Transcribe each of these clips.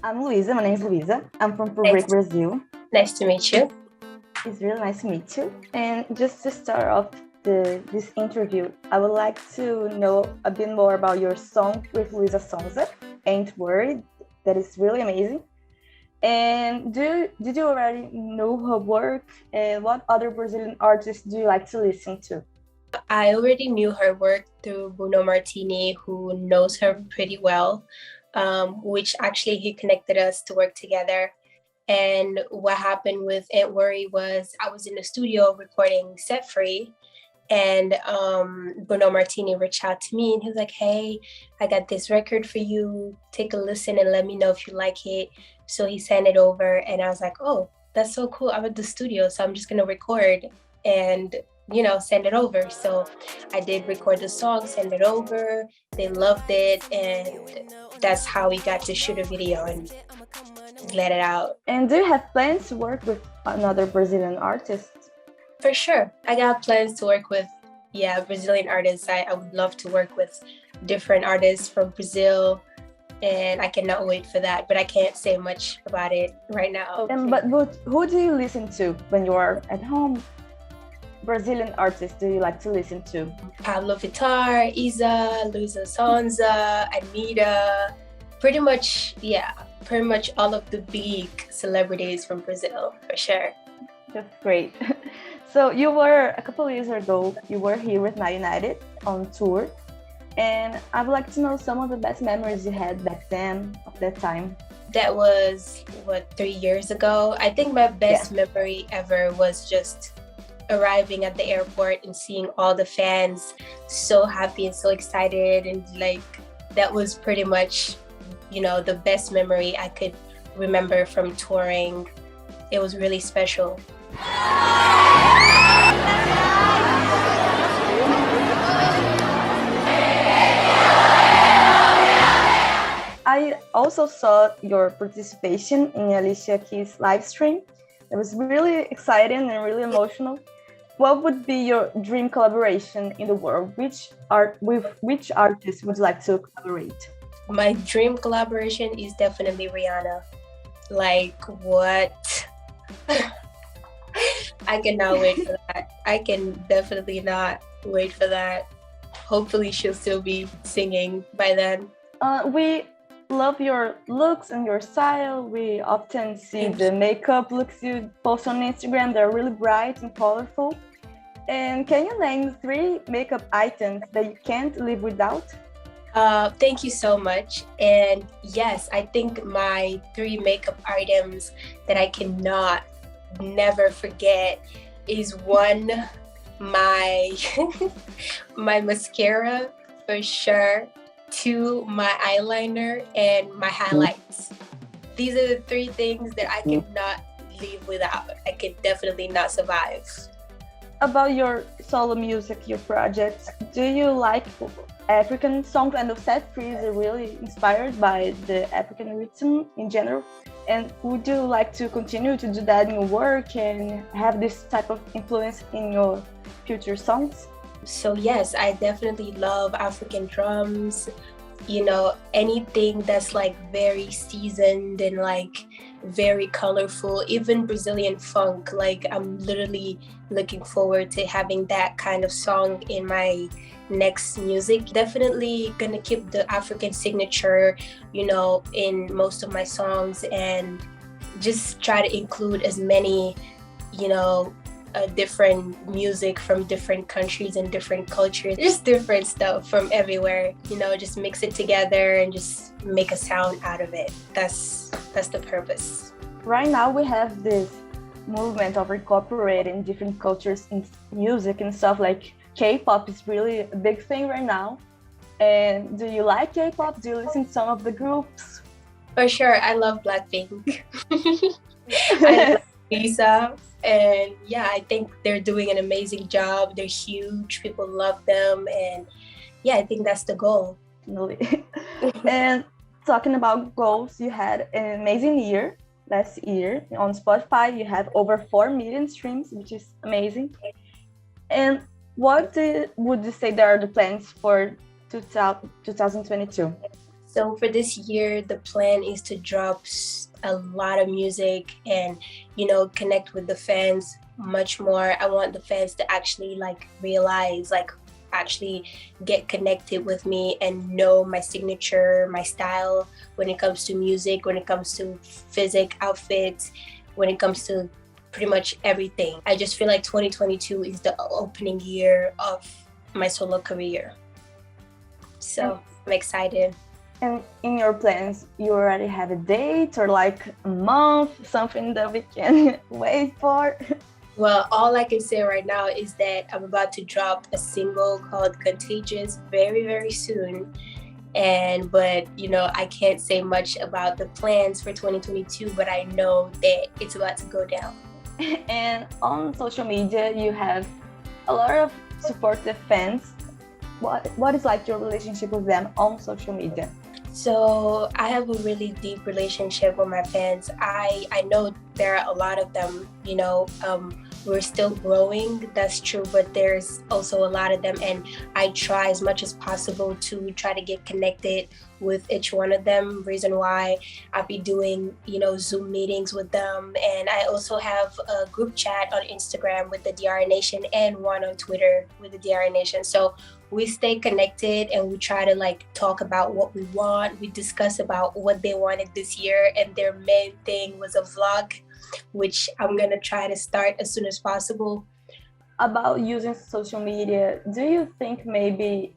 I'm Luísa. My name is Luísa. I'm from Nice. Purebreak, Brazil. Nice to meet you. It's really nice to meet you. And just to start off this interview, I would like to know a bit more about your song with Luísa Sonza, Ain't Worried. That is really amazing. And did you already know her work? And what other Brazilian artists do you like to listen to? I already knew her work through Bruno Martini, who knows her pretty well, which actually he connected us to work together. And what happened with Ain't Worry was I was in the studio recording Set Free, and Bruno Martini reached out to me and he was like, hey, I got this record for you. Take a listen and let me know if you like it. So he sent it over and I was like, oh, that's so cool. I'm at the studio, so I'm just going to record and send it over. So I did record the song, send it over. They loved it, and that's how we got to shoot a video and let it out. And do you have plans to work with another Brazilian artist? For sure. I got plans to work with, Brazilian artists. I would love to work with different artists from Brazil, and I cannot wait for that, but I can't say much about it right now. But who do you listen to when you are at home? Brazilian artists do you like to listen to? Pablo Vittar, Isa, Luísa Sonza, Anita, pretty much all of the big celebrities from Brazil, for sure. That's great. So you were, a couple of years ago, you were here with My United on tour. And I would like to know some of the best memories you had back then, of that time. That was, 3 years ago? I think my best memory ever was just arriving at the airport and seeing all the fans so happy and so excited, and that was pretty much the best memory I could remember from touring. It was really special. I also saw your participation in Alicia Keys' live stream. It was really exciting and really emotional. What would be your dream collaboration in the world? With which artist would you like to collaborate? My dream collaboration is definitely Rihanna. What? I cannot wait for that. I can definitely not wait for that. Hopefully she'll still be singing by then. We love your looks and your style. We often see the makeup looks you post on Instagram. They're really bright and colorful. And can you name 3 makeup items that you can't live without? Thank you so much. And yes, I think my 3 makeup items that I cannot never forget is 1, my my mascara for sure, 2, my eyeliner, and my highlights. These are the 3 things that I cannot live without. I could definitely not survive. About your solo music, your projects, do you like African songs? And the Set Free is really inspired by the African rhythm in general. And would you like to continue to do that in your work and have this type of influence in your future songs? So yes, I definitely love African drums. Anything that's very seasoned and very colorful, even Brazilian funk. I'm literally looking forward to having that kind of song in my next music. Definitely gonna keep the African signature, in most of my songs, and just try to include as many, different music from different countries and different cultures, just different stuff from everywhere, just mix it together and just make a sound out of it. That's the purpose. Right now we have this movement of incorporating different cultures in music and stuff. Like K-pop is really a big thing right now. And do you like K-pop? Do you listen to some of the groups? For sure, I love Blackpink. I love Lisa. And I think they're doing an amazing job. They're huge. People love them. And I think that's the goal. And talking about goals, you had an amazing year last year. On Spotify, you have over 4 million streams, which is amazing. And what would you say there are the plans for 2022? So for this year, the plan is to drop a lot of music and, connect with the fans much more. I want the fans to actually realize, actually get connected with me and know my signature, my style when it comes to music, when it comes to physique, outfits, when it comes to pretty much everything. I just feel like 2022 is the opening year of my solo career. So I'm excited. And in your plans, you already have a date or like a month, something that we can wait for? Well, all I can say right now is that I'm about to drop a single called Contagious very, very soon. But I can't say much about the plans for 2022, but I know that it's about to go down. And on social media, you have a lot of supportive fans. What is like your relationship with them on social media? So I have a really deep relationship with my fans. I know there are a lot of them, we're still growing, that's true, but there's also a lot of them, and I try as much as possible to try to get connected with each one of them. Reason why I'll be doing, Zoom meetings with them, and I also have a group chat on Instagram with the Diarra Nation and one on Twitter with the Diarra Nation. So we stay connected and we try to talk about what we want. We discuss about what they wanted this year, and their main thing was a vlog, which I'm gonna try to start as soon as possible. About using social media, do you think maybe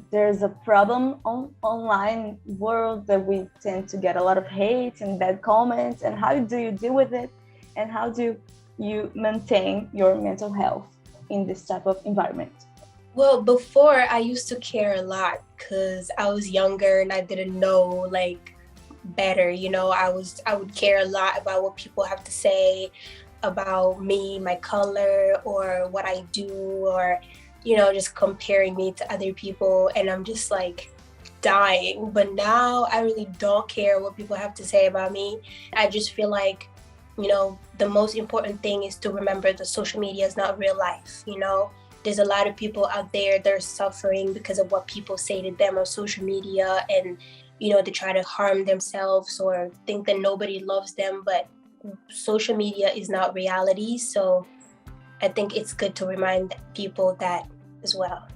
there's a problem online world that we tend to get a lot of hate and bad comments, and how do you deal with it, and how do you maintain your mental health in this type of environment? Well, before I used to care a lot because I was younger and I didn't know better. I would care a lot about what people have to say about me, my color, or what I do, or just comparing me to other people, and I'm just dying. But now I really don't care what people have to say about me. I just feel like the most important thing is to remember that social media is not real life. There's a lot of people out there that are suffering because of what people say to them on social media, and they try to harm themselves or think that nobody loves them, but social media is not reality. So I think it's good to remind people that as well.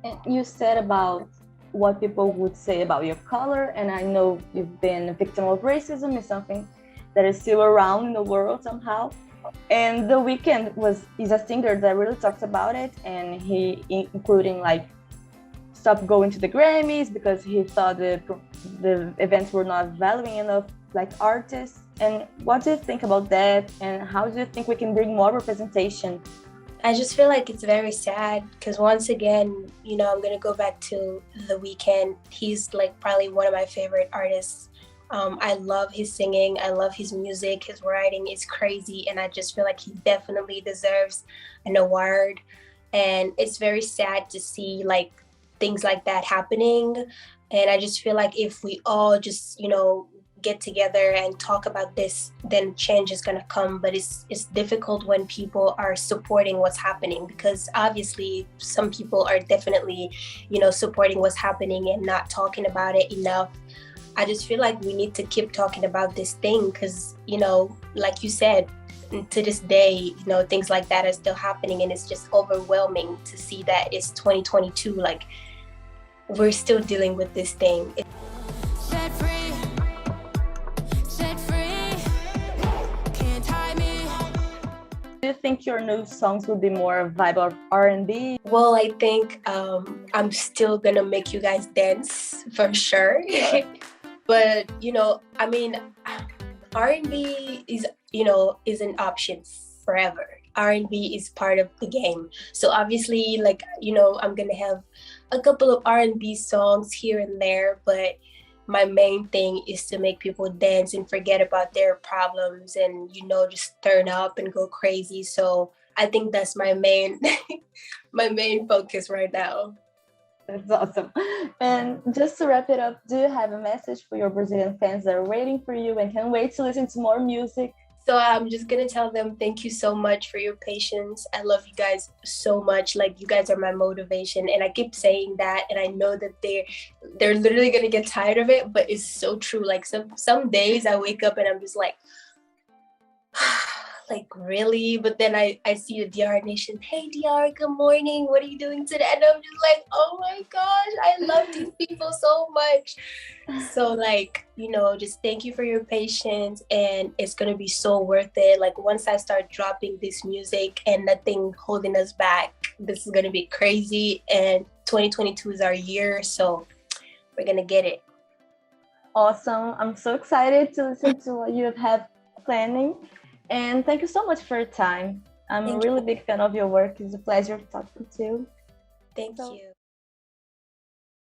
And you said about what people would say about your color, and I know you've been a victim of racism. Is something that is still around in the world somehow. And The Weeknd is a singer that really talks about it, and he including stopped going to the Grammys because he thought the events were not valuing enough artists. And what do you think about that, and how do you think we can bring more representation? I just feel like it's very sad because once again, I'm gonna go back to The Weeknd. He's probably one of my favorite artists. I love his singing, I love his music, his writing is crazy, and I just feel like he definitely deserves an award. And it's very sad to see things like that happening. And I just feel like if we all just, get together and talk about this, then change is gonna come. But it's difficult when people are supporting what's happening, because obviously some people are definitely, supporting what's happening and not talking about it enough. I just feel like we need to keep talking about this thing because, like you said, to this day, things like that are still happening, and it's just overwhelming to see that it's 2022. We're still dealing with this thing. Set free, can't tie me. Do you think your new songs will be more a vibe of R&B? Well, I think I'm still gonna make you guys dance for sure. But R&B is an option forever. R&B is part of the game. So obviously, I'm gonna have a couple of R&B songs here and there, but my main thing is to make people dance and forget about their problems and, just turn up and go crazy. So I think that's my main my main focus right now. That's awesome. And just to wrap it up, do you have a message for your Brazilian fans that are waiting for you and can't wait to listen to more music? So I'm just gonna tell them thank you so much for your patience. I love you guys so much. Like, you guys are my motivation, and I keep saying that, and I know that they're literally gonna get tired of it, but it's so true. Like, some days I wake up and I'm just like, like, really? But then I see the DR Nation. Hey, DR, good morning. What are you doing today? And I'm just like, oh my gosh, I love these people so much. So, like, you know, just thank you for your patience, and it's going to be so worth it. Like, once I start dropping this music and nothing holding us back, this is going to be crazy. And 2022 is our year, so we're going to get it. Awesome. I'm so excited to listen to what you have planning. And thank you so much for your time. I'm a really big fan of your work. It's a pleasure talking to you. Thank you.